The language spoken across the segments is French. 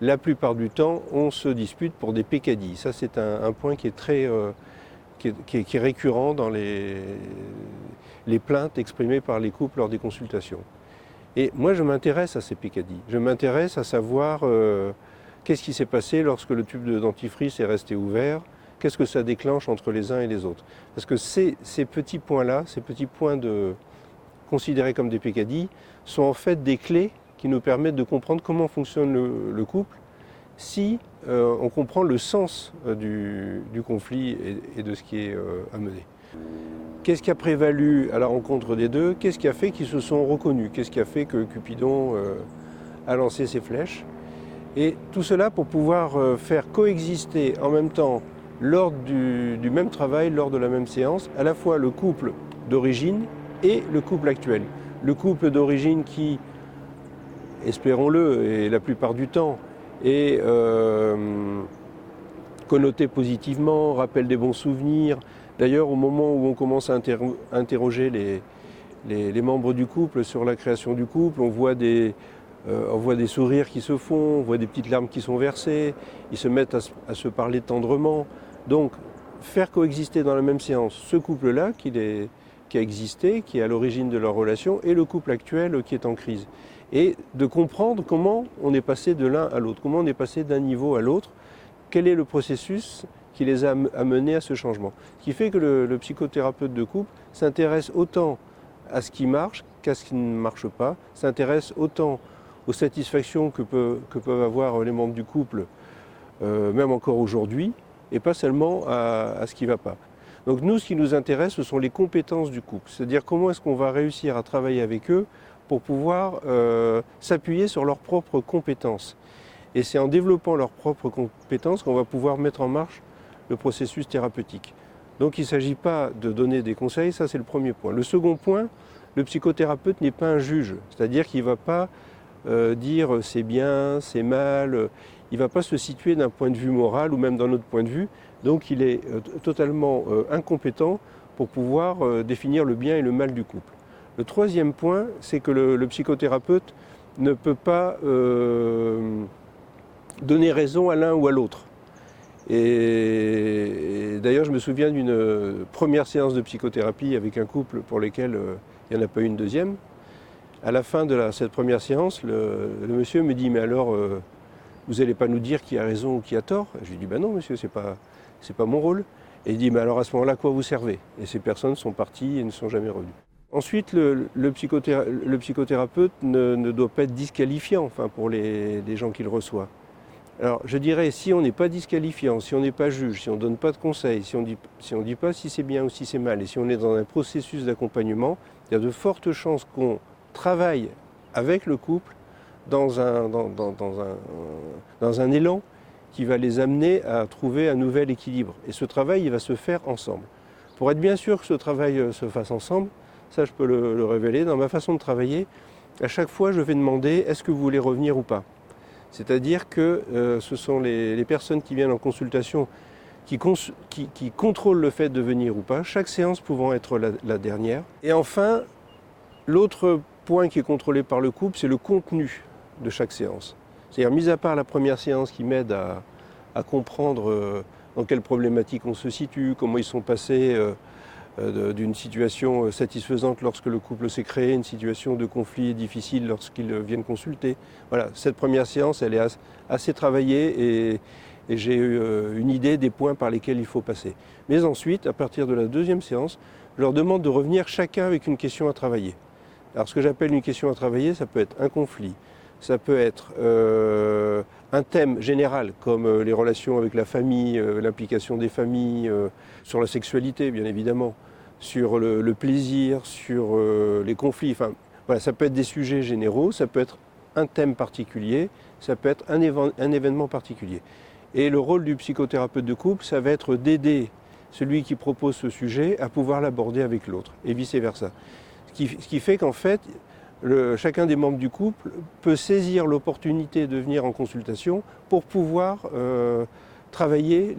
La plupart du temps, on se dispute pour des peccadilles. Ça, c'est un point qui est très, qui est récurrent dans les plaintes exprimées par les couples lors des consultations. Et moi, je m'intéresse à ces peccadilles. Je m'intéresse à savoir qu'est-ce qui s'est passé lorsque le tube de dentifrice est resté ouvert, qu'est-ce que ça déclenche entre les uns et les autres. Parce que ces petits points-là, ces petits points considérés comme des peccadilles, sont en fait des clés qui nous permettent de comprendre comment fonctionne le couple si on comprend le sens du conflit et de ce qui est amené. Qu'est-ce qui a prévalu à la rencontre des deux? Qu'est-ce qui a fait qu'ils se sont reconnus? Qu'est-ce qui a fait que Cupidon a lancé ses flèches? Et tout cela pour pouvoir faire coexister en même temps, lors du même travail, lors de la même séance, à la fois le couple d'origine et le couple actuel. Le couple d'origine qui, espérons-le, et la plupart du temps, est connoté positivement, rappelle des bons souvenirs. D'ailleurs, au moment où on commence à interroger les membres du couple sur la création du couple, on voit des sourires qui se font, on voit des petites larmes qui sont versées, ils se mettent à se parler tendrement. Donc, faire coexister dans la même séance ce couple-là qui a existé, qui est à l'origine de leur relation, et le couple actuel qui est en crise. Et de comprendre comment on est passé de l'un à l'autre, comment on est passé d'un niveau à l'autre, quel est le processus qui les a amenés à ce changement. Ce qui fait que le psychothérapeute de couple s'intéresse autant à ce qui marche qu'à ce qui ne marche pas, s'intéresse autant aux satisfactions que peuvent avoir les membres du couple, même encore aujourd'hui, et pas seulement à ce qui ne va pas. Donc nous, ce qui nous intéresse, ce sont les compétences du couple, c'est-à-dire comment est-ce qu'on va réussir à travailler avec eux pour pouvoir s'appuyer sur leurs propres compétences. Et c'est en développant leurs propres compétences qu'on va pouvoir mettre en marche le processus thérapeutique. Donc il ne s'agit pas de donner des conseils, ça c'est le premier point. Le second point, le psychothérapeute n'est pas un juge, c'est-à-dire qu'il ne va pas dire c'est bien, c'est mal, il ne va pas se situer d'un point de vue moral ou même d'un autre point de vue, donc il est totalement incompétent pour pouvoir définir le bien et le mal du couple. Le troisième point, c'est que le psychothérapeute ne peut pas donner raison à l'un ou à l'autre. Et d'ailleurs, je me souviens d'une première séance de psychothérapie avec un couple pour lequel il n'y en a pas eu une deuxième. À la fin de cette première séance, le monsieur me dit « Mais alors, vous n'allez pas nous dire qui a raison ou qui a tort ?» Je lui dis « Ben non, monsieur, c'est pas mon rôle. » Et il dit « Mais alors à ce moment-là, à quoi vous servez ?» Et ces personnes sont parties et ne sont jamais revenues. Ensuite, le psychothérapeute ne doit pas être disqualifiant pour les gens qu'il reçoit. Alors je dirais, si on n'est pas disqualifiant, si on n'est pas juge, si on ne donne pas de conseils, si on dit pas si c'est bien ou si c'est mal, et si on est dans un processus d'accompagnement, il y a de fortes chances qu'on travaille avec le couple dans un élan qui va les amener à trouver un nouvel équilibre. Et ce travail, il va se faire ensemble. Pour être bien sûr que ce travail se fasse ensemble, ça je peux le révéler, dans ma façon de travailler, à chaque fois je vais demander est-ce que vous voulez revenir ou pas. C'est-à-dire que ce sont les personnes qui viennent en consultation qui contrôlent le fait de venir ou pas, chaque séance pouvant être la dernière. Et enfin, l'autre point qui est contrôlé par le couple, c'est le contenu de chaque séance. C'est-à-dire, mis à part la première séance qui m'aide à comprendre dans quelle problématique on se situe, comment ils sont passés d'une situation satisfaisante lorsque le couple s'est créé, une situation de conflit difficile lorsqu'ils viennent consulter. Voilà, cette première séance, elle est assez travaillée et j'ai eu une idée des points par lesquels il faut passer. Mais ensuite, à partir de la deuxième séance, je leur demande de revenir chacun avec une question à travailler. Alors ce que j'appelle une question à travailler, ça peut être un conflit, ça peut être un thème général comme les relations avec la famille, l'implication des familles, sur la sexualité bien évidemment, sur le plaisir, sur les conflits. Enfin, voilà, ça peut être des sujets généraux, ça peut être un thème particulier, ça peut être un événement particulier. Et le rôle du psychothérapeute de couple, ça va être d'aider celui qui propose ce sujet à pouvoir l'aborder avec l'autre, et vice-versa. Ce qui fait qu'en fait, chacun des membres du couple peut saisir l'opportunité de venir en consultation pour pouvoir travailler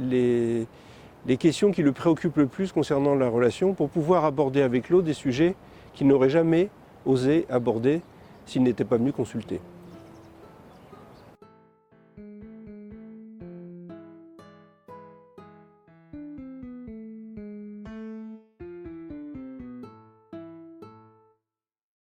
les questions qui le préoccupent le plus concernant la relation, pour pouvoir aborder avec l'autre des sujets qu'il n'aurait jamais osé aborder s'il n'était pas venu consulter.